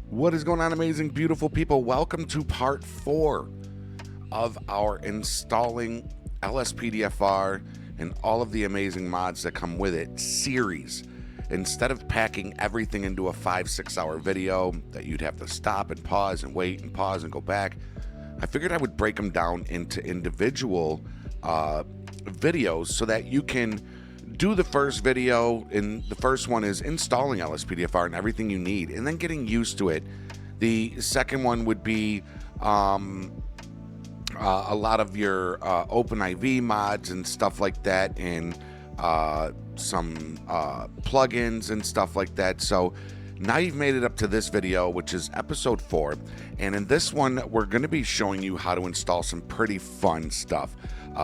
What is going on, amazing, beautiful people? Welcome to part 4 of our installing LSPDFR and all of the amazing mods that come with it series. Instead of packing everything into a 5-6 hour video that you'd have to stop and pause and wait and pause and go back, I figured I would break them down into individual videos so that you can do the first video, and the first one is installing LSPDFR and everything you need and then getting used to it. The second one would be a lot of your OpenIV mods and stuff like that, and some plugins and stuff like that. So now you've made it up to this video, which is episode 4, and in this one we're going to be showing you how to install some pretty fun stuff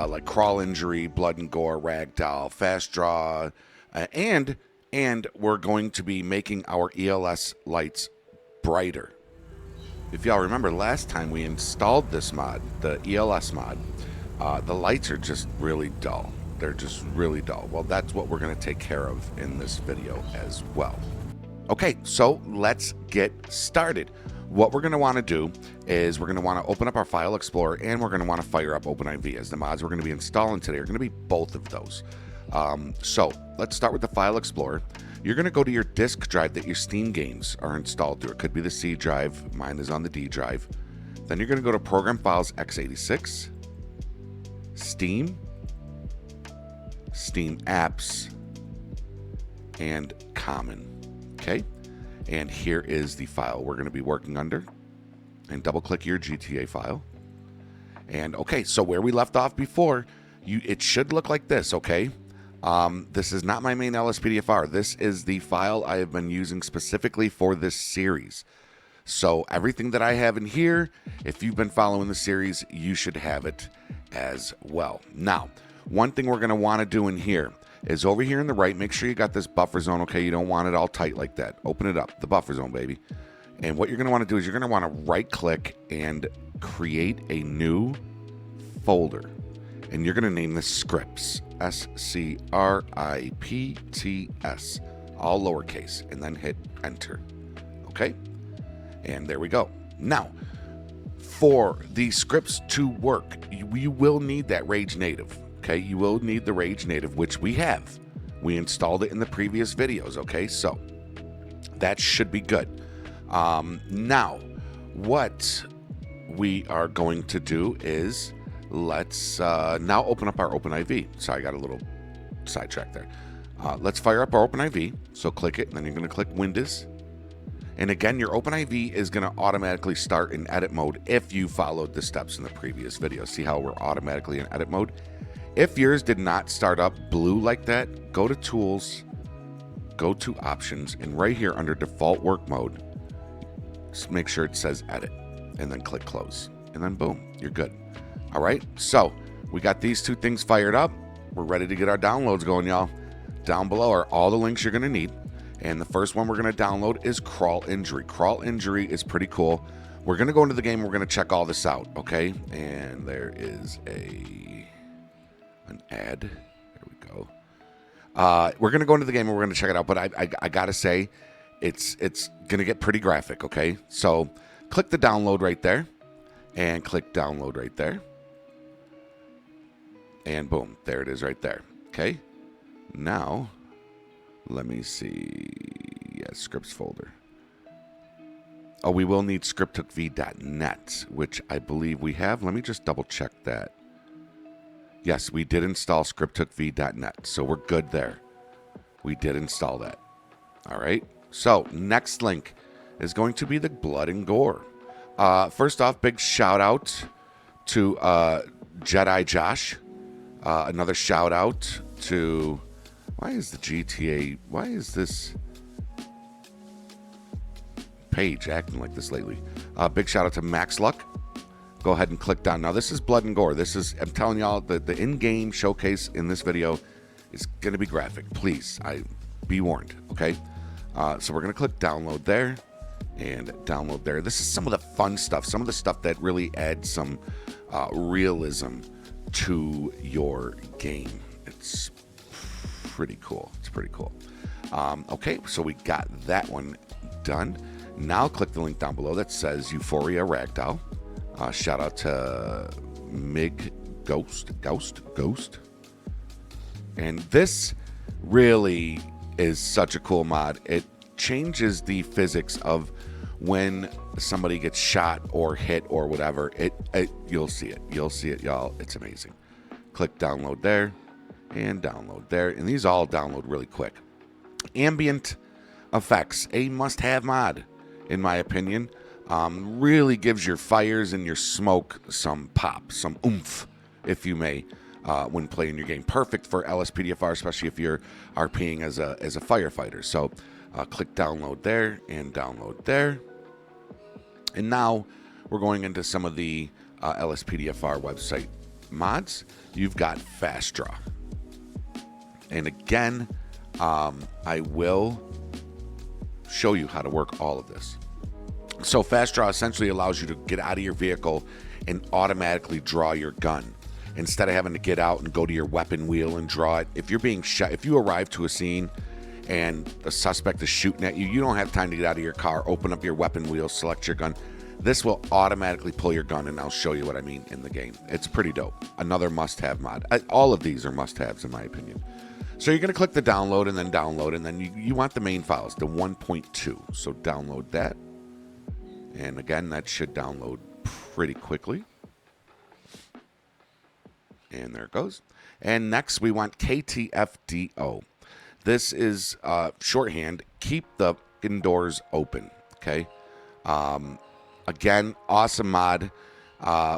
like crawl injury, blood and gore, ragdoll, fast draw, and we're going to be making our ELS lights brighter. If y'all remember last time we installed this mod, the ELS mod, the lights are just really dull. They're just really dull. Well, that's what we're going to take care of in this video as well. Okay, so let's get started. What we're going to want to do is we're going to want to open up our File Explorer, and we're going to want to fire up OpenIV, as the mods we're going to be installing today are going to be both of those. So let's start with the File Explorer. You're going to go to your disk drive that your Steam games are installed to. It could be the C drive. Mine is on the D drive. Then you're going to go to Program Files x86, Steam, Steam Apps, and Common. Okay, and here is the file we're going to be working under, and double click your GTA file. And okay, so where we left off before, it should look like this. Okay, this is not my main LSPDFR. This is the file I have been using specifically for this series. So everything that I have in here, if you've been following the series, you should have it as well. Now, one thing we're going to want to do in here is over here in the right, make sure you got this buffer zone, okay? You don't want it all tight like that. Open it up, the buffer zone, baby. And what you're going to want to do is you're going to want to right-click and create a new folder. And you're going to name this Scripts, S-C-R-I-P-T-S, all lowercase, and then hit Enter, okay? And there we go. Now, for the scripts to work, you will need that Rage Native. Okay, you will need the Rage Native, which we have. We installed it in the previous videos, okay? So that should be good. Now, what we are going to do is let's now open up our OpenIV. Sorry, I got a little sidetracked there. Let's fire up our OpenIV. So click it, and then you're going to click Windows. And again, your OpenIV is going to automatically start in edit mode if you followed the steps in the previous video. See how we're automatically in edit mode? If yours did not start up blue like that, go to Tools, go to Options, and right here under Default Work Mode, just make sure it says Edit, and then click Close. And then boom, you're good. All right, so we got these two things fired up. We're ready to get our downloads going, y'all. Down below are all the links you're going to need. And the first one we're going to download is Crawl Injury. Crawl Injury is pretty cool. We're going to go into the game and we're going to check all this out, okay? And there is an ad. There we go. We're going to go into the game and we're going to check it out, but I got to say, it's going to get pretty graphic, okay? So click the download right there, and click download right there. And boom, there it is right there, okay? Now, let me see. Yeah, scripts folder. Oh, we will need scripthookv.net, which I believe we have. Let me just double check that. Yes, we did install scripthookv.net, so we're good there. We did install that. All right. So next link is going to be the blood and gore. First off, big shout out to Jedi Josh. Another shout out to, why is this page acting like this lately? Big shout out to Max Luck. Go ahead and click down. Now, this is blood and gore. This is, I'm telling y'all, the in-game showcase in this video is going to be graphic. Please, be warned, okay? So we're going to click download there and download there. This is some of the fun stuff, some of the stuff that really adds some realism to your game. It's pretty cool. It's pretty cool. Okay, so we got that one done. Now click the link down below that says Euphoria Ragdoll. Shout out to Mig Ghost. And this really is such a cool mod. It changes the physics of when somebody gets shot or hit or whatever. You'll see it. You'll see it, y'all. It's amazing. Click download there and download there. And these all download really quick. Ambient effects, a must-have mod, in my opinion. Really gives your fires and your smoke some pop, some oomph, if you may, when playing your game. Perfect for LSPDFR, especially if you're RPing as a firefighter. So click download there and download there. And now we're going into some of the LSPDFR website mods. You've got Fast Draw. And again, I will show you how to work all of this. So Fast Draw essentially allows you to get out of your vehicle and automatically draw your gun instead of having to get out and go to your weapon wheel and draw it. If you're being shot, if you arrive to a scene and a suspect is shooting at you, you don't have time to get out of your car, open up your weapon wheel, select your gun. This will automatically pull your gun, and I'll show you what I mean in the game. It's pretty dope. Another must-have mod. All of these are must-haves in my opinion. So you're going to click the download, and then you want the main files, the 1.2. So download that. And again, that should download pretty quickly. And there it goes. And next, we want KTFDO. This is shorthand, keep the indoors open, okay? Again, awesome mod.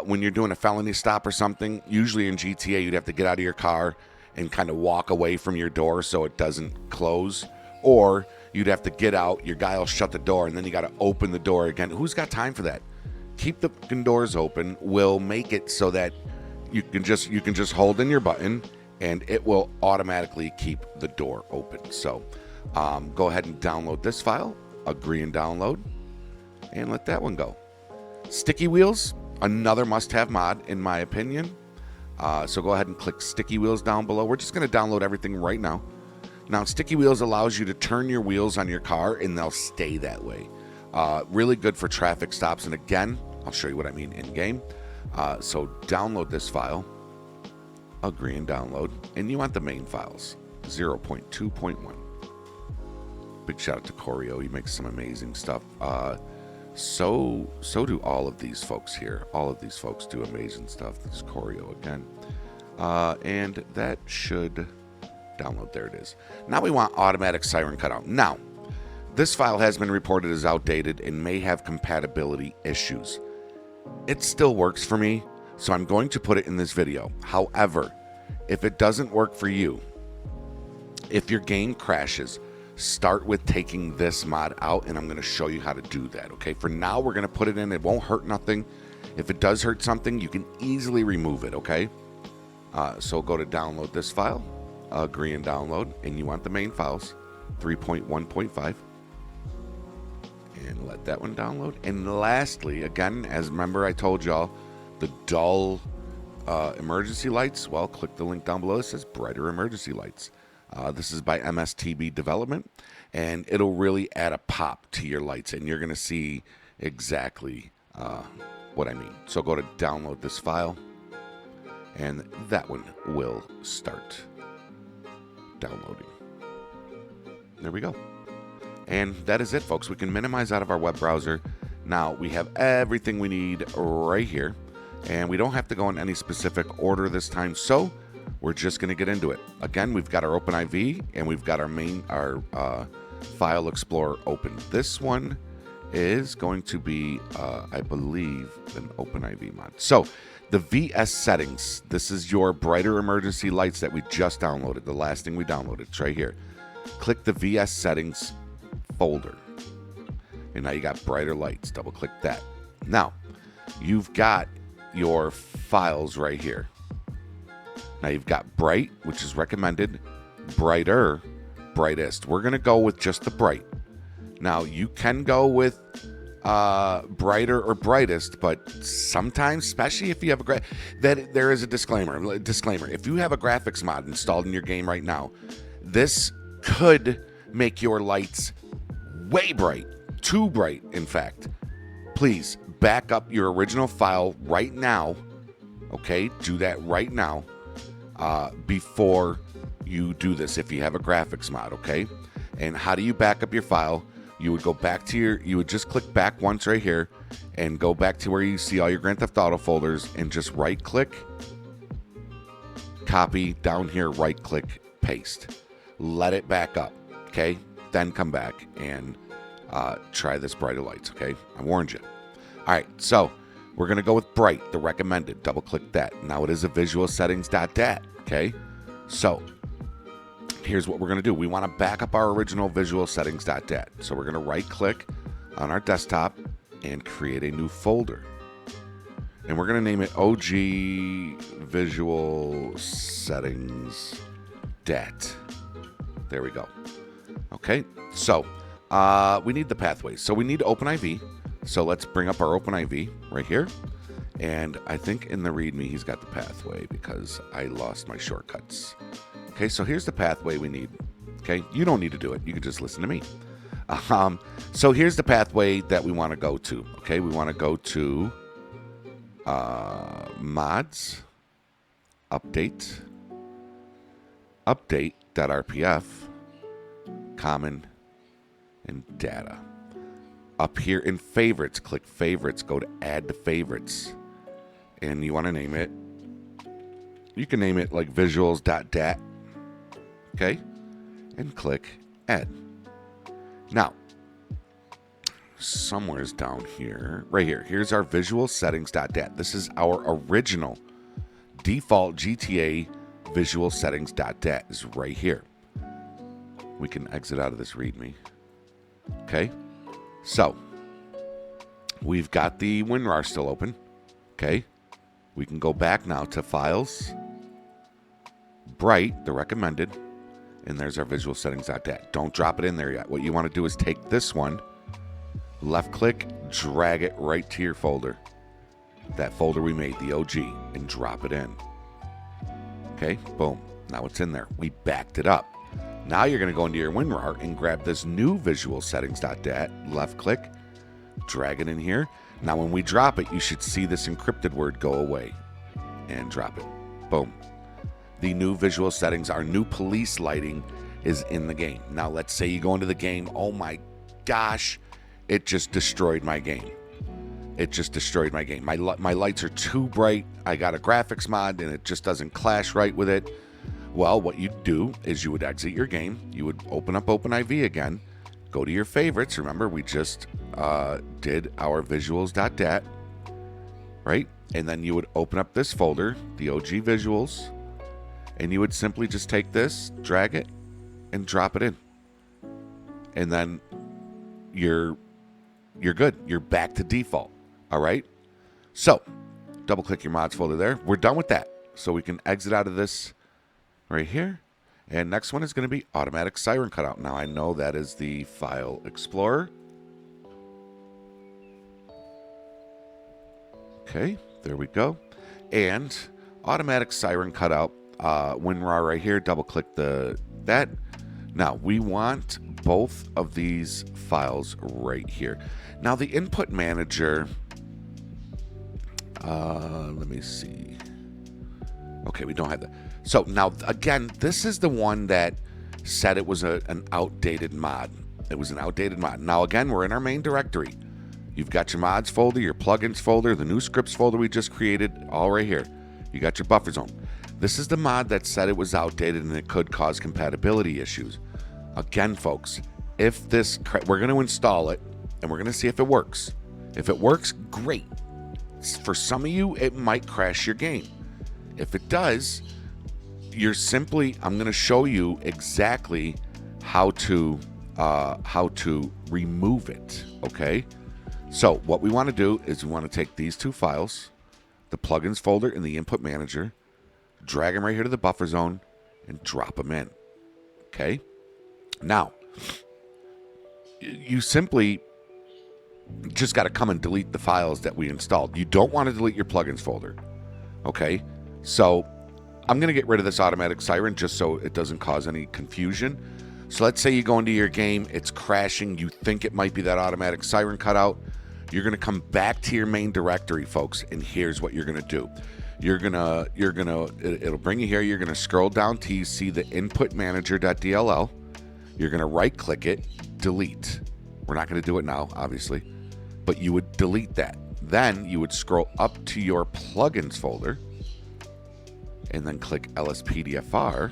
When you're doing a felony stop or something, usually in GTA, you'd have to get out of your car and kind of walk away from your door so it doesn't close. Or you'd have to get out, your guy will shut the door, and then you got to open the door again. Who's got time for that? Keep the doors open. We'll make it so that you can just hold in your button, and it will automatically keep the door open. So go ahead and download this file, agree and download, and let that one go. Sticky wheels, another must-have mod in my opinion. So go ahead and click sticky wheels down below. We're just going to download everything right now. Now, sticky wheels allows you to turn your wheels on your car, and they'll stay that way. Really good for traffic stops. And again, I'll show you what I mean in game. So download this file, agree and download, and you want the main files, 0.2.1. Big shout out to Gore. He makes some amazing stuff. So do all of these folks here. All of these folks do amazing stuff. This is Gore again. And that should download. There it is. Now we want automatic siren cutout. Now, this file has been reported as outdated and may have compatibility issues. It still works for me, so I'm going to put it in this video. However, if it doesn't work for you, if your game crashes, start with taking this mod out, and I'm going to show you how to do that. Okay, for now we're going to put it in. It won't hurt nothing. If it does hurt something, you can easily remove it. Okay, so go to download this file, agree and download, and you want the main files, 3.1.5, and let that one download. And lastly, again, as remember I told y'all, the dull emergency lights, well, click the link down below. It says brighter emergency lights. This is by MSTB Development, and it'll really add a pop to your lights, and you're going to see exactly what I mean. So go to download this file, and that one will start downloading. There we go. And that is it, folks. We can minimize out of our web browser. Now we have everything we need right here, and we don't have to go in any specific order this time. So we're just going to get into it. Again, we've got our OpenIV, and we've got our file explorer open. This one is going to be, I believe, an OpenIV mod. So the VS settings, this is your brighter emergency lights that we just downloaded. The last thing we downloaded, it's right here. Click the VS settings folder, and now you got brighter lights. Double click that. Now you've got your files right here. Now you've got bright, which is recommended, brighter, brightest. We're going to go with just the bright. Now you can go with brighter or brightest, but sometimes, especially if you have that there is a disclaimer. If you have a graphics mod installed in your game right now, this could make your lights way bright too bright, in fact, please back up your original file right now. Okay, do that right now before you do this if you have a graphics mod, okay? And how do you back up your file? You would go back to you would just click back once right here and go back to where you see all your Grand Theft Auto folders and just right click, copy, down here, right click, paste. Let it back up, okay? Then come back and try this brighter lights, okay? I warned you. All right, so we're going to go with bright, the recommended. Double click that. Now it is a visual settings.dat, okay? So here's what we're going to do. We want to back up our original visual settings.dat. So we're going to right click on our desktop and create a new folder. And we're going to name it OG Visual Settings Dat. There we go. Okay, so we need the pathways. So we need OpenIV. So let's bring up our OpenIV right here. And I think in the README he's got the pathway because I lost my shortcuts. Okay, so here's the pathway we need. Okay, you don't need to do it. You can just listen to me. So here's the pathway that we want to go to. Okay, we want to go to mods, update.rpf, common, and data. Up here in favorites, click favorites, go to add to favorites. And you want to name it, you can name it like visuals.dat. Okay, and click add. Now, somewhere's down here, right here, here's our visual settings.dat. This is our original default GTA visual settings.dat is right here. We can exit out of this README. Okay, so we've got the WinRAR still open. Okay, we can go back now to files, bright, the recommended, and there's our visual settings.dat. Don't drop it in there yet. What you want to do is take this one, left click, drag it right to your folder, that folder we made, the OG, and drop it in. Okay, boom, now it's in there. We backed it up. Now you're going to go into your WinRAR and grab this new visual settings.dat, left click, drag it in here. Now when we drop it, you should see this encrypted word go away and drop it. Boom. The new visual settings, our new police lighting is in the game. Now let's say you go into the game, oh my gosh, it just destroyed my game. It just destroyed my game. My lights are too bright. I got a graphics mod and it just doesn't clash right with it. Well, what you'd do is you would exit your game. You would open up OpenIV again, go to your favorites. Remember, we just did our visuals.dat, right? And then you would open up this folder, the OG visuals, and you would simply just take this, drag it, and drop it in. And then you're good. You're back to default. All right? So, double click your mods folder there. We're done with that. So we can exit out of this right here. And next one is going to be automatic siren cutout. Now I know that is the file explorer. Okay, there we go. And automatic siren cutout, WinRAR right here, double click that. Now we want both of these files right here. Now the input manager, let me see. Okay, we don't have that. So now again, this is the one that said it was an outdated mod. It was an outdated mod. Now again, we're in our main directory. You've got your mods folder, your plugins folder, the new scripts folder we just created, all right here. You got your buffer zone. This is the mod that said it was outdated and it could cause compatibility issues. Again, folks, if this, we're going to install it and we're going to see if it works. If it works, great. For some of you, it might crash your game. If it does, you're simply, I'm going to show you exactly how to remove it, okay? So what we want to do is we want to take these two files, the plugins folder and the input manager, drag them right here to the buffer zone, and drop them in, okay? Now, you simply just got to come and delete the files that we installed. You don't want to delete your plugins folder, okay? So I'm going to get rid of this automatic siren just so it doesn't cause any confusion. So let's say you go into your game, it's crashing, you think it might be that automatic siren cutout. You're gonna come back to your main directory, folks, and here's what you're gonna do. It'll bring you here. You're gonna scroll down till you see the input manager.dll. You're gonna right click it, delete. We're not gonna do it now, obviously, but you would delete that. Then you would scroll up to your plugins folder and then click LSPDFR.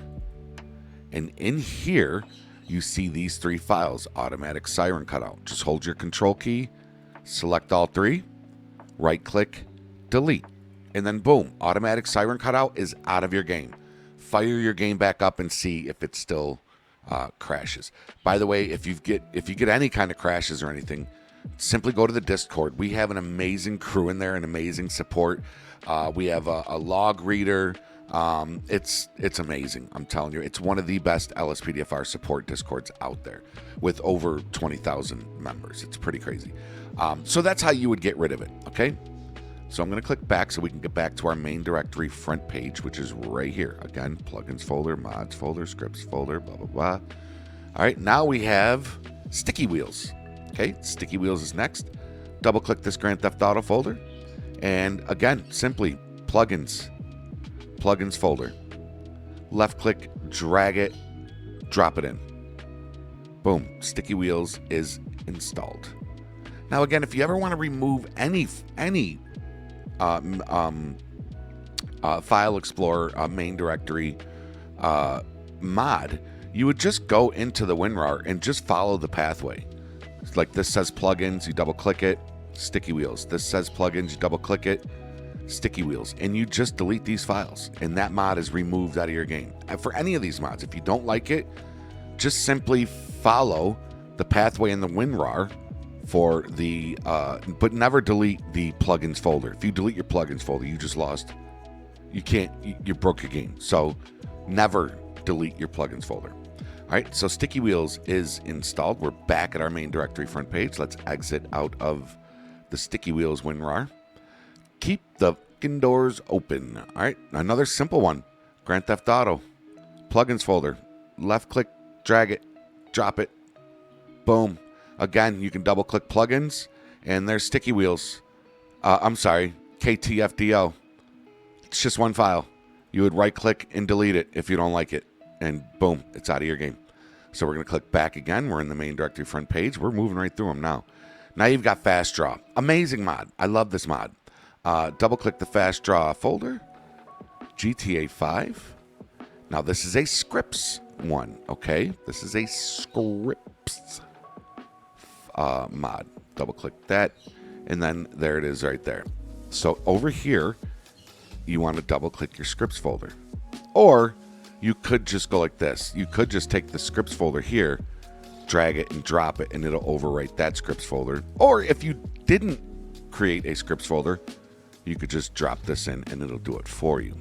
And in here, you see these 3 files, automatic siren cutout. Just hold your control key, select all 3, right click, delete. And then boom, automatic siren cutout is out of your game. Fire your game back up and see if it still crashes. By the way, if you get any kind of crashes or anything, simply go to the Discord. We have an amazing crew in there, an amazing support. We have a log reader. It's amazing. I'm telling you, it's one of the best LSPDFR support Discords out there with over 20,000 members. It's pretty crazy. So that's how you would get rid of it. Okay. So I'm going to click back so we can get back to our main directory front page, which is right here. Again, plugins folder, mods folder, scripts folder, blah, blah, blah. All right. Now we have sticky wheels. Okay. Sticky wheels is next. Double click this Grand Theft Auto folder. And again, simply plugins folder. Left click, drag it, drop it in. Boom. Sticky wheels is installed. Now again, if you ever want to remove any file explorer main directory mod, you would just go into the WinRAR and just follow the pathway. It's like this says plugins, you double click it, sticky wheels. This says plugins, you double click it, sticky wheels, and you just delete these files, and that mod is removed out of your game. And for any of these mods, if you don't like it, just simply follow the pathway in the WinRAR for the but never delete the plugins folder. If you delete your plugins folder, you just lost. You broke your game. So never delete your plugins folder. All right, so sticky wheels is installed. We're back at our main directory front page. Let's exit out of the sticky wheels WinRAR. Keep the fucking doors open. All right, another simple one. Grand Theft Auto plugins folder. Left click, drag it, drop it. Boom. Again, you can double click plugins, and there's sticky wheels. I'm sorry, KTFDO. It's just one file. You would right click and delete it if you don't like it, and boom, it's out of your game. So we're going to click back again. We're in the main directory front page. We're moving right through them now. Now you've got Fast Draw. Amazing mod. I love this mod. Double click the Fast Draw folder. GTA 5. Now this is a scripts one, okay? This is a scripts mod. Double click that, and then there it is right there. So over here, you want to double click your scripts folder, or you could just go like this. You could just take the scripts folder here, drag it and drop it, and it'll overwrite that scripts folder. Or if you didn't create a scripts folder, you could just drop this in and it'll do it for you.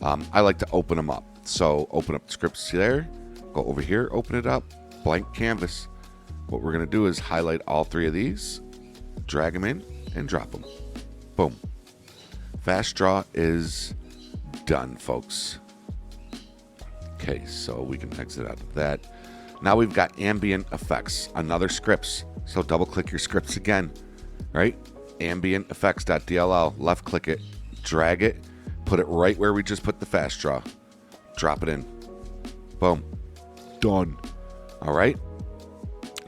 I like to open them up. So open up the scripts there, go over here, open it up, blank canvas. What we're going to do is highlight all 3 of these, drag them in, and drop them. Boom. Fast Draw is done, folks. Okay, so we can exit out of that. Now we've got ambient effects, another scripts. So double click your scripts again, right? Ambient effects.dll, left click it, drag it, put it right where we just put the Fast Draw. Drop it in. Boom. Done. All right.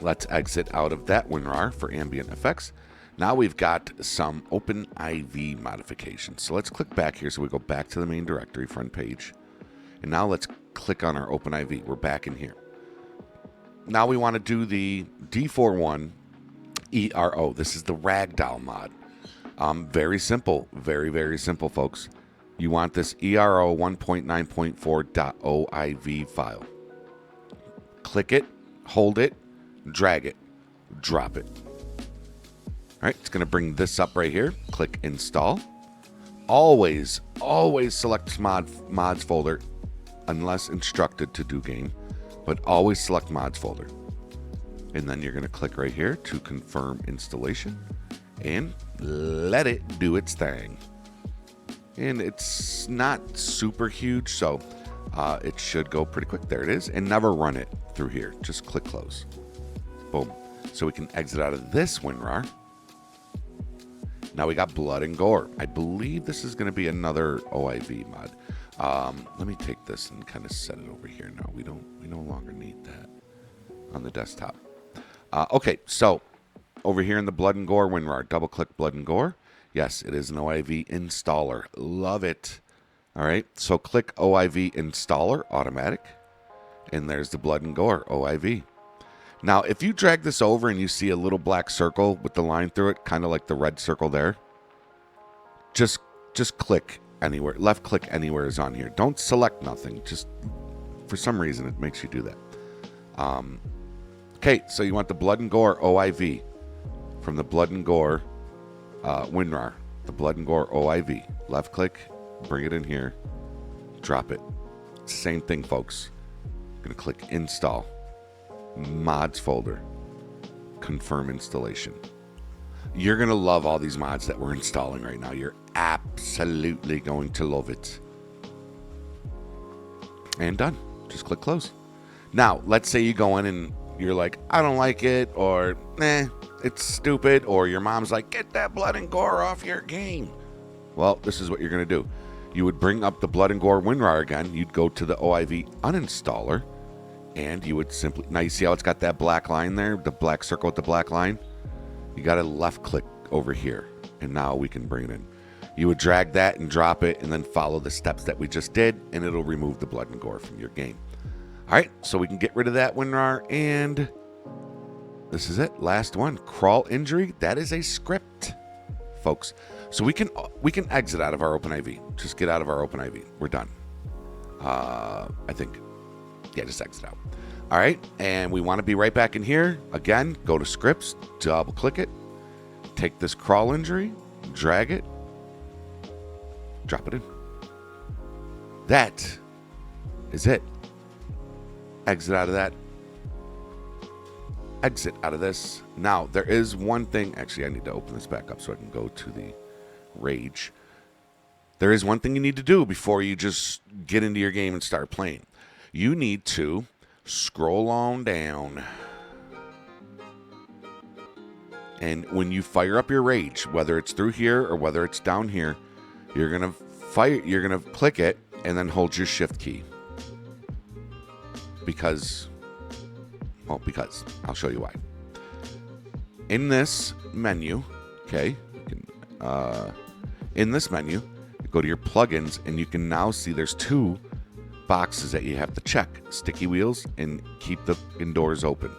Let's exit out of that WinRAR for ambient effects. Now we've got some OpenIV modifications. So let's click back here so we go back to the main directory front page. And now let's click on our OpenIV. We're back in here. Now we want to do the D41 ERO. This is the Ragdoll mod. Very simple. Very, very simple, folks. You want this ERO 1.9.4.OIV file. Click it, hold it, drag it, drop it. All right, it's going to bring this up right here. Click install. Always select mods folder unless instructed to do game, but always select mods folder. And then you're going to click right here to confirm installation and let it do its thing. And it's not super huge, so it should go pretty quick. There it is. And never run it through here. Just click close. Boom. So we can exit out of this WinRAR. Now we got Blood and Gore. I believe this is going to be another OIV mod. Let me take this and kind of set it over here now. We no longer need that on the desktop. Okay, so over here in the Blood and Gore WinRAR, double click Blood and Gore. Yes, it is an OIV installer. Love it. All right, so click OIV installer, automatic. And there's the Blood and Gore OIV. Now, if you drag this over and you see a little black circle with the line through it, kind of like the red circle there, just click anywhere. Left click anywhere is on here. Don't select nothing. Just for some reason, it makes you do that. Okay, so you want the Blood and Gore OIV from the Blood and Gore WinRAR. The Blood and Gore OIV. Left click, bring it in here, drop it. Same thing, folks. I'm going to click install. Mods folder, confirm installation. You're gonna love all these mods that we're installing right now. You're absolutely going to love it. And done. Just click close. Now let's say you go in and you're like, I don't like it, or it's stupid, or your mom's like, get that Blood and Gore off your game. Well, this is what you're gonna do. You would bring up the Blood and Gore WinRAR again. You'd go to the OIV uninstaller. And you would simply, now you see how it's got that black line there, the black circle with the black line? You got to left click over here, and now we can bring it in. You would drag that and drop it, and then follow the steps that we just did, and it'll remove the Blood and Gore from your game. All right, so we can get rid of that WinRAR, and this is it. Last one, crawl injury. That is a script, folks. So we can exit out of our OpenIV. Just get out of our OpenIV. We're done. I think. Yeah, just exit out. All right, and we want to be right back in here. Again, go to scripts, double click it, take this crawl injury, drag it, drop it in. That is it. Exit out of that. Exit out of this. Now, there is one thing. Actually, I need to open this back up so I can go to the rage. There is one thing you need to do before you just get into your game and start playing. You need to scroll on down. And when you fire up your rage, whether it's through here or whether it's down here, you're going to click it and then hold your shift key. Because I'll show you why. In this menu, okay, in this menu, you go to your plugins and you can now see there's two boxes that you have to check: sticky wheels and keep the indoors open.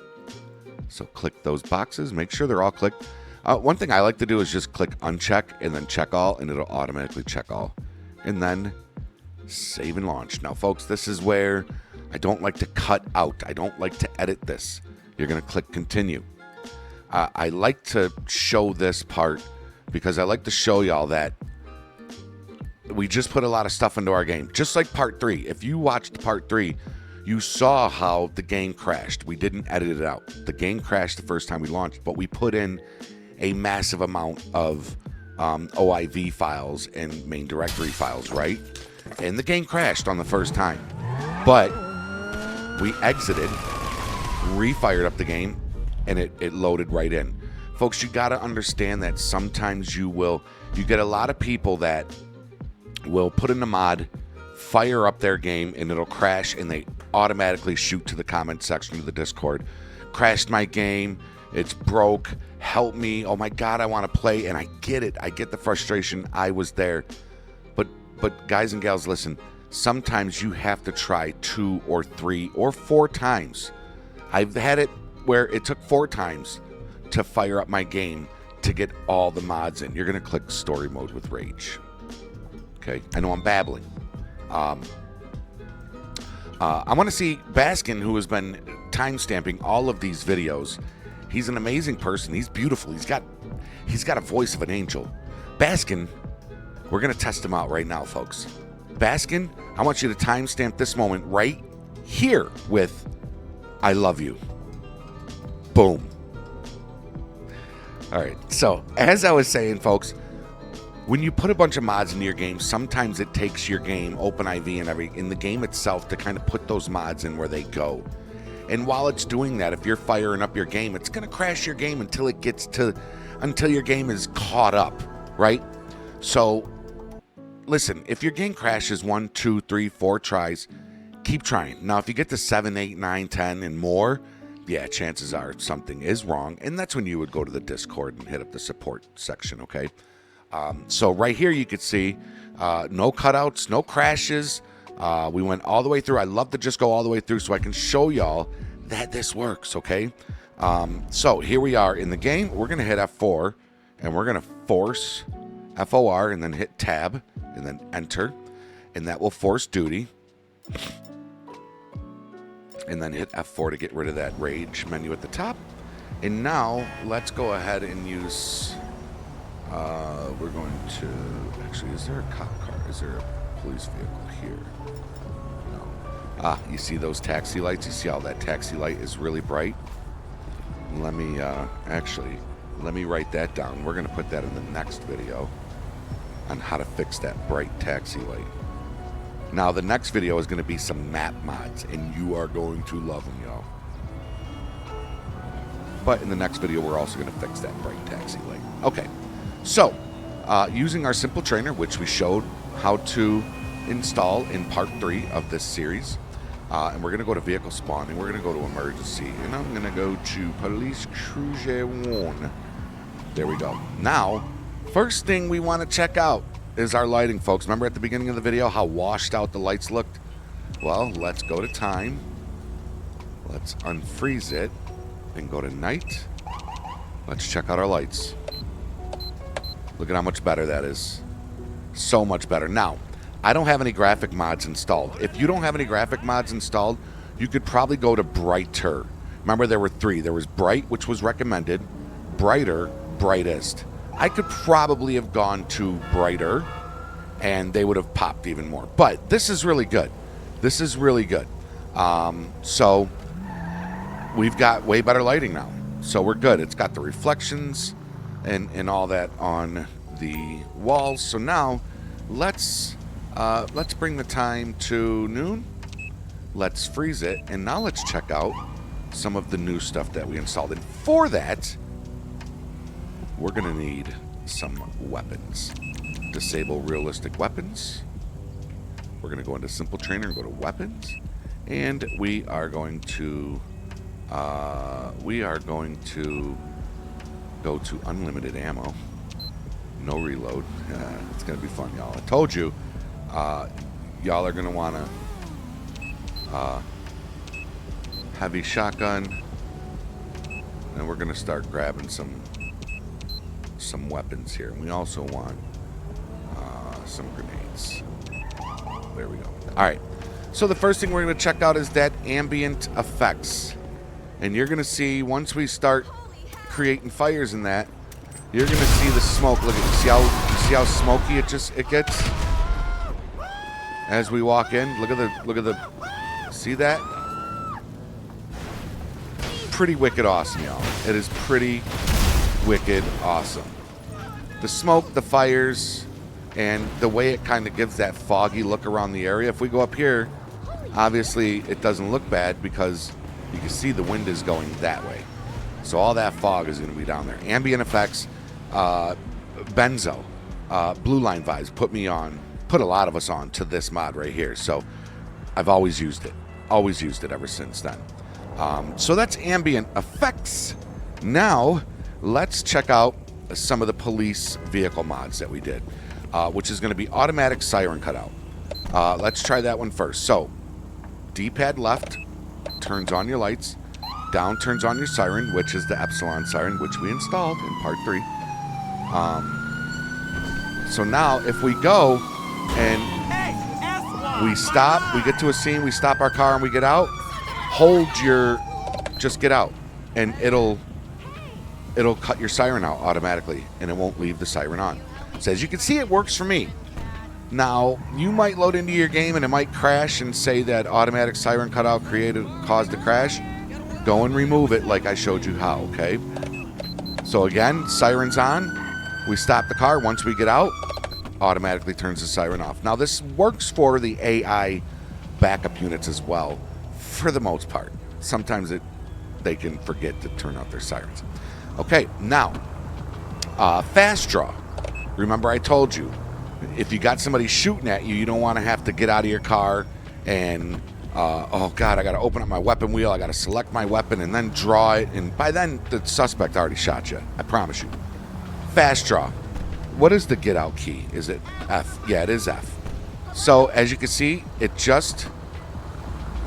So click those boxes, make sure they're all clicked. One thing I like to do is just click uncheck and then check all, and it'll automatically check all. And then save and launch. Now, folks, this is where I don't like to cut out. I don't like to edit this. You're going to click continue. I like to show this part because I like to show y'all that we just put a lot of stuff into our game. Just like part 3. If you watched part 3, you saw how the game crashed. We didn't edit it out. The game crashed the first time we launched, but we put in a massive amount of OIV files and main directory files, right? And the game crashed on the first time. But we exited, refired up the game, and it loaded right in. Folks, you got to understand that sometimes you get a lot of people that will put in a mod, fire up their game, and it'll crash, and they automatically shoot to the comment section of the Discord. Crashed my game. It's broke. Help me. Oh my God, I want to play. And I get it. I get the frustration. I was there. But guys and gals, listen. Sometimes you have to try 2 or 3 or 4 times. I've had it where it took 4 times to fire up my game to get all the mods in. You're going to click story mode with rage. Okay, I know I'm babbling. I want to see Baskin, who has been timestamping all of these videos. He's an amazing person. He's beautiful. He's got a voice of an angel. Baskin, we're going to test him out right now, folks. Baskin, I want you to timestamp this moment right here with I love you. Boom. All right, so as I was saying, folks, when you put a bunch of mods into your game, sometimes it takes your game, OpenIV and in the game itself, to kind of put those mods in where they go. And while it's doing that, if you're firing up your game, it's going to crash your game until your game is caught up, right? So listen, if your game crashes 1, 2, 3, 4 tries, keep trying. Now, if you get to 7, 8, 9, 10 and more, yeah, chances are something is wrong. And that's when you would go to the Discord and hit up the support section, okay? So right here you could see no cutouts, no crashes. We went all the way through. I love to just go all the way through so I can show y'all that this works, okay? So here we are in the game. We're going to hit F4, and we're going to force FOR, and then hit Tab, and then Enter, and that will force duty. And then hit F4 to get rid of that rage menu at the top. And now let's go ahead and use... we're going to... Actually, is there a cop car? Is there a police vehicle here? No. You see those taxi lights? You see how that taxi light is really bright? Let me, let me write that down. We're going to put that in the next video on how to fix that bright taxi light. Now, the next video is going to be some map mods, and you are going to love them, y'all. But in the next video, we're also going to fix that bright taxi light. Okay. So, using our simple trainer, which we showed how to install in part 3 of this series, and we're going to go to vehicle spawn, and we're going to go to emergency, and I'm going to go to police cruiser 1. There we go. Now, first thing we want to check out is our lighting, folks. Remember at the beginning of the video how washed out the lights looked? Well, let's go to time. Let's unfreeze it and go to night. Let's check out our lights. Look at how much better that is. So much better. Now, I don't have any graphic mods installed. If you don't have any graphic mods installed, you could probably go to brighter. Remember, there were 3. There was bright, which was recommended, brighter, brightest. I could probably have gone to brighter, and they would have popped even more. But this is really good. This is really good. So we've got way better lighting now. So we're good. It's got the reflections and all that on the walls. So now let's bring the time to noon. Let's freeze it, and now let's check out some of the new stuff that we installed. And for that, we're gonna need some weapons. Disable realistic weapons. We're gonna go into simple trainer and go to weapons, and we are going to go to unlimited ammo. No reload. It's gonna be fun, y'all. I told you, y'all are gonna want to heavy shotgun, and we're gonna start grabbing some weapons here. And we also want some grenades. There we go. All right. So the first thing we're gonna check out is that ambient effects, and you're gonna see once we start creating fires in that, you're gonna see the smoke. Look at see how smoky it gets as we walk in. Look at the see that? Pretty wicked awesome, y'all. It is pretty wicked awesome. The smoke, the fires, and the way it kind of gives that foggy look around the area. If we go up here, obviously it doesn't look bad because you can see the wind is going that way. So all that fog is going to be down there. Ambient effects, benzo, blue line vibes put a lot of us on to this mod right here. So I've always used it ever since then. So that's ambient effects. Now let's check out some of the police vehicle mods that we did, which is going to be automatic siren cutout. Let's try that one first. So D-pad left turns on your lights, down turns on your siren, which is the Epsilon siren, which we installed in part 3. So now if we go and we stop, we get to a scene, we stop our car and we get out, just get out, and it'll cut your siren out automatically, and it won't leave the siren on. So as you can see, it works for me. Now, you might load into your game and it might crash and say that automatic siren cutout caused the crash. Go and remove it like I showed you how, okay? So again, siren's on. We stop the car. Once we get out, automatically turns the siren off. Now, this works for the AI backup units as well, for the most part. Sometimes they can forget to turn off their sirens. Okay, now, fast draw. Remember I told you, if you got somebody shooting at you, you don't want to have to get out of your car and, oh God, I got to open up my weapon wheel, I got to select my weapon and then draw it, and by then the suspect already shot you, I promise you. Fast draw. What is the get out key? Is it F? Yeah, it is F. So as you can see, it just,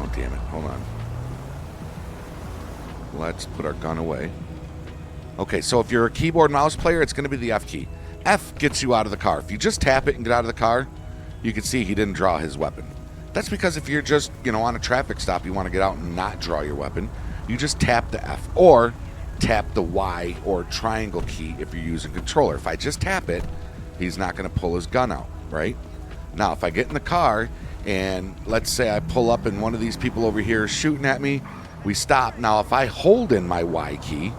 oh damn it, hold on. Let's put our gun away. Okay, so if you're a keyboard mouse player, it's going to be the F key. F gets you out of the car. If you just tap it and get out of the car, you can see he didn't draw his weapon. That's because if you're just, on a traffic stop, you want to get out and not draw your weapon, you just tap the F or tap the Y or triangle key if you're using controller. If I just tap it, he's not going to pull his gun out, right? Now, if I get in the car and let's say I pull up and one of these people over here is shooting at me, we stop. Now, if I hold in my Y key,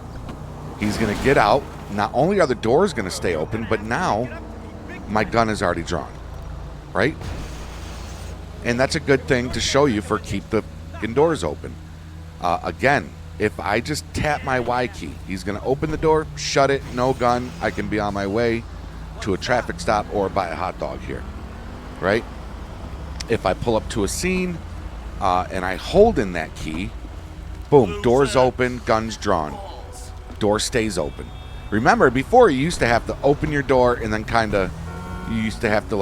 he's going to get out. Not only are the doors going to stay open, but now my gun is already drawn, right? And that's a good thing to show you for keep the doors open. Again, if I just tap my Y key, he's going to open the door, shut it, no gun. I can be on my way to a traffic stop or buy a hot dog here, right? If I pull up to a scene and I hold in that key, boom, doors open, guns drawn. Door stays open. Remember, before you used to have to open your door and then you used to have to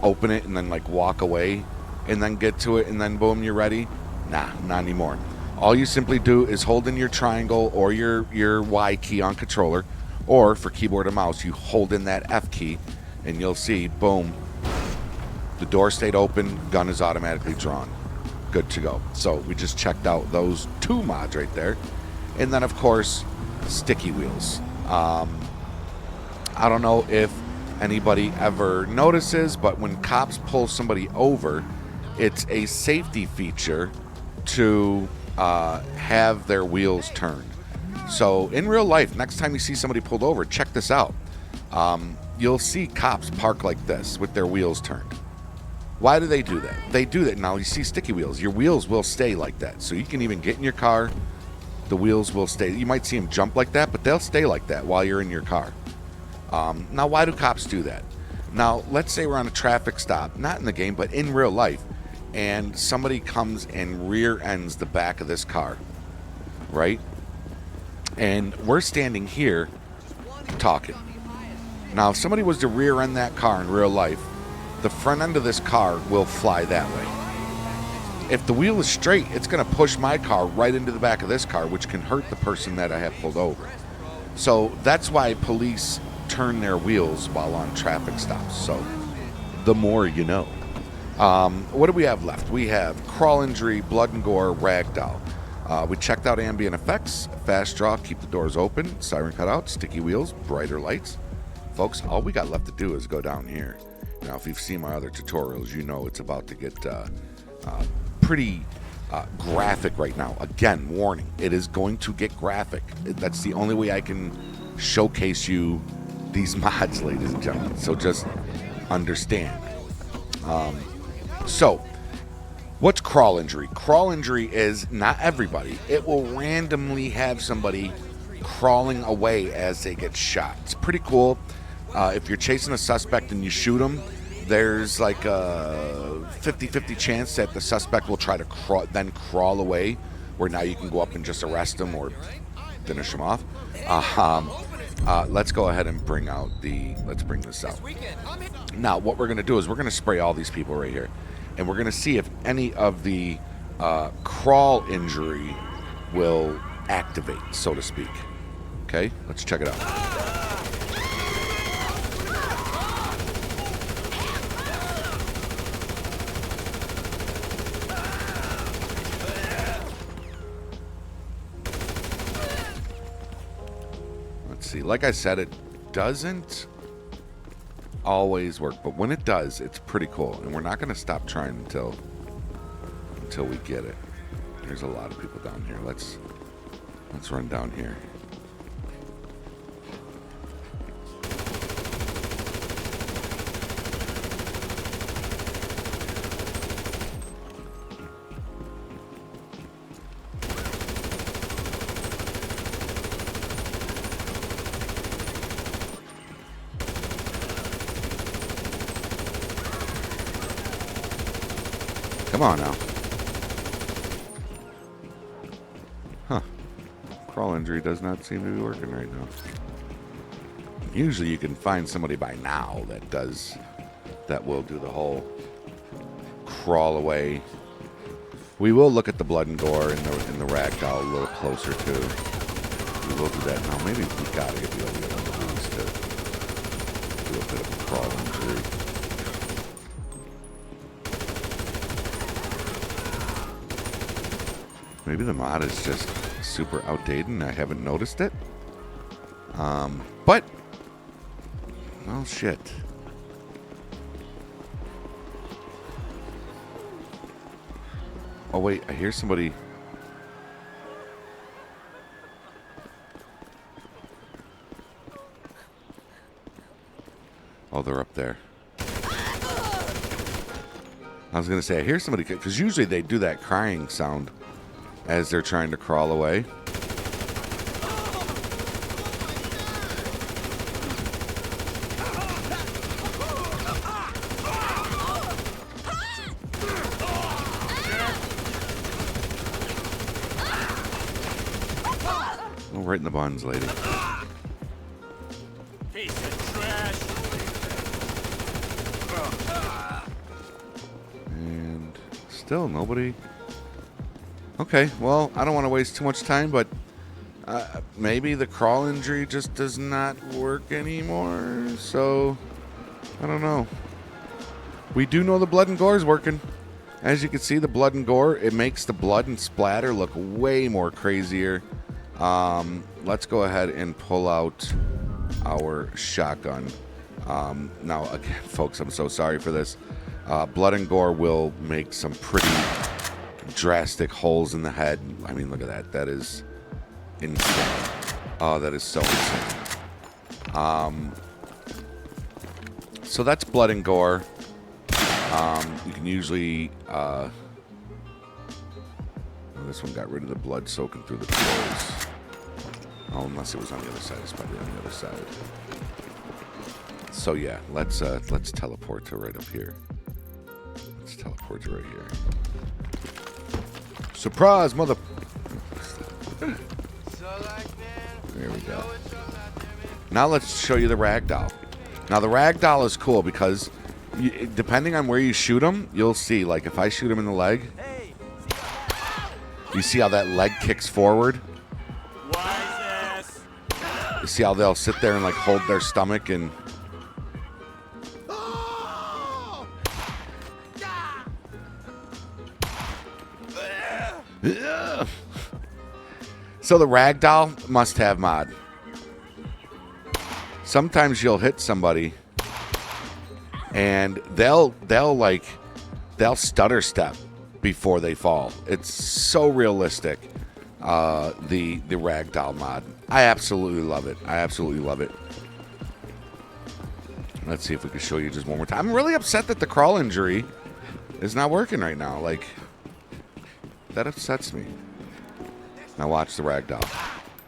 open it and then walk away and then get to it and then boom, you're ready. Nah, not anymore. All you simply do is hold in your triangle or your Y key on controller, or for keyboard and mouse, you hold in that F key and you'll see, boom, the door stayed open, gun is automatically drawn. Good to go. So we just checked out those two mods right there. And then, of course, sticky wheels. I don't know if anybody ever notices, but when cops pull somebody over, it's a safety feature to have their wheels turned. So in real life, next time you see somebody pulled over, check this out. You'll see cops park like this with their wheels turned. Why do they do that? They do that. Now you see sticky wheels. Your wheels will stay like that. So you can even get in your car. The wheels will stay. You might see them jump like that, but they'll stay like that while you're in your car. Now, why do cops do that? Now, let's say we're on a traffic stop, not in the game, but in real life, and somebody comes and rear ends the back of this car, right? And we're standing here talking. Now, if somebody was to rear end that car in real life, the front end of this car will fly that way. If the wheel is straight, it's going to push my car right into the back of this car, which can hurt the person that I have pulled over. So that's why police turn their wheels while on traffic stops. So the more you know. What do we have left? We have crawl injury, blood and gore, ragdoll. We checked out ambient effects, fast draw, keep the doors open, siren cutout, sticky wheels, brighter lights. Folks, all we got left to do is go down here. Now, if you've seen my other tutorials, you know it's about to get pretty graphic right now. Again, warning, it is going to get graphic. That's the only way I can showcase you these mods, ladies and gentlemen. So just understand. So, what's crawl injury? Crawl injury is not everybody. It will randomly have somebody crawling away as they get shot. It's pretty cool. If you're chasing a suspect and you shoot them, there's like a 50-50 chance that the suspect will try to crawl away, where now you can go up and just arrest them or finish them off. Let's go ahead and let's bring this out. Now, what we're going to do is we're going to spray all these people right here, and we're going to see if any of the crawl injury will activate, so to speak. Okay, let's check it out. Like I said, it doesn't always work, but when it does, it's pretty cool, and we're not going to stop trying until we get it. There's a lot of people down here. Let's run down here. Come on now. Huh. Crawl injury does not seem to be working right now. Usually you can find somebody by now that will do the whole crawl away. We will look at the blood and gore in the ragdoll a little closer too. We will do that now. Maybe we gotta get the other one of these to do a bit of a crawl injury. Maybe the mod is just super outdated and I haven't noticed it. But oh shit. Oh wait, I hear somebody. Oh, they're up there. I was gonna say, I hear somebody, because usually they do that crying sound as they're trying to crawl away. Oh, right in the buns, lady. Piece of trash. And still nobody. Okay, well, I don't want to waste too much time, but maybe the crawl injury just does not work anymore. So, I don't know. We do know the blood and gore is working. As you can see, the blood and gore, it makes the blood and splatter look way more crazier. Let's go ahead and pull out our shotgun. Now, again, folks, I'm so sorry for this. Blood and gore will make some pretty drastic holes in the head. I mean, look at that. That is insane. Oh, that is so insane. So that's blood and gore. You can usually... oh, this one got rid of the blood soaking through the clothes. Oh, unless it was on the other side. It's probably on the other side. So yeah, let's teleport to right up here. Let's teleport to right here. Surprise, mother... There we go. Now let's show you the ragdoll. Now the ragdoll is cool because depending on where you shoot them, you'll see. Like if I shoot him in the leg, you see how that leg kicks forward? You see how they'll sit there and like hold their stomach and... So the ragdoll must-have mod. Sometimes you'll hit somebody and they'll stutter step before they fall. It's so realistic. The ragdoll mod. I absolutely love it. I absolutely love it. Let's see if we can show you just one more time. I'm really upset that the crawl injury is not working right now. Like, that upsets me. Now watch the ragdoll.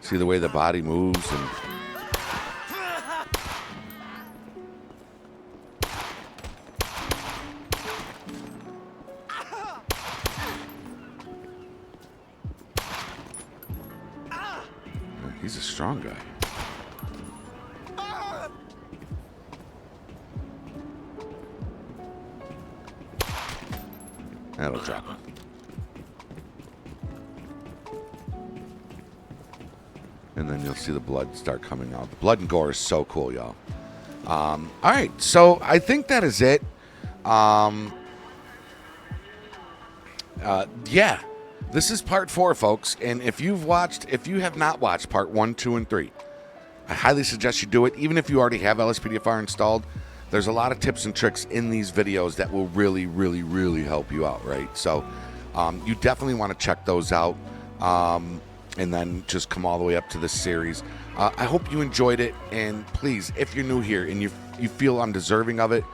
See the way the body moves and... He's a strong guy. That'll drop him. And then you'll see the blood start coming out. The blood and gore is so cool, y'all. All right, so I think that is it. Yeah, this is part 4, folks. And if you have not watched part 1, 2, and 3, I highly suggest you do it. Even if you already have LSPDFR installed, there's a lot of tips and tricks in these videos that will really, really, really help you out, right? So you definitely want to check those out. And then just come all the way up to this series. I hope you enjoyed it, and please, if you're new here and you feel I'm deserving of it,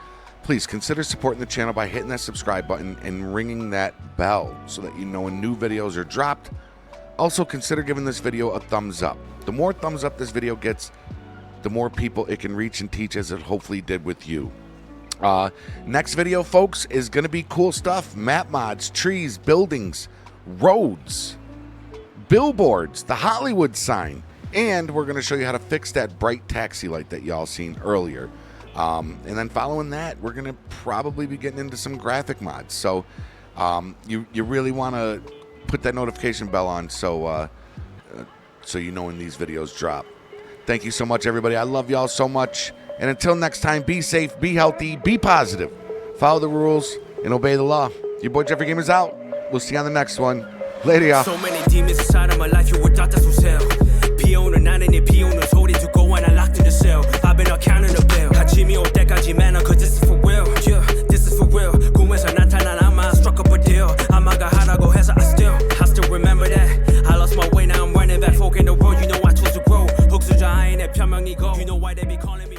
please consider supporting the channel by hitting that subscribe button and ringing that bell so that you know when new videos are dropped. Also, consider giving this video a thumbs up. The more thumbs up this video gets, the more people it can reach and teach, as it hopefully did with you. Next video, folks, is going to be cool stuff. Map mods, trees, buildings, roads, billboards, the Hollywood sign. And we're going to show you how to fix that bright taxi light that y'all seen earlier. And then following that, we're going to probably be getting into some graphic mods. So you really want to put that notification bell on so you know when these videos drop. Thank you so much, everybody. I love y'all so much. And until next time, be safe, be healthy, be positive. Follow the rules and obey the law. Your boy Jeffrey Game is out. We'll see you on the next one. Later, y'all. So many demons inside of my life, you would thought that's what's hell. 비오는 나는 비오는 소리 듣고 and I locked in the cell. I've been out counting the bill. 아침이 올 때까지 man, cause this is for real. Yeah, this is for real. 꿈에서 나타난 아마 struck up a deal. 아마가 하라고 해서 I still remember that. I lost my way, now I'm running back. Folk in the world, you know I chose to grow. 흑수저 아인의 편명이고. You know why they be calling me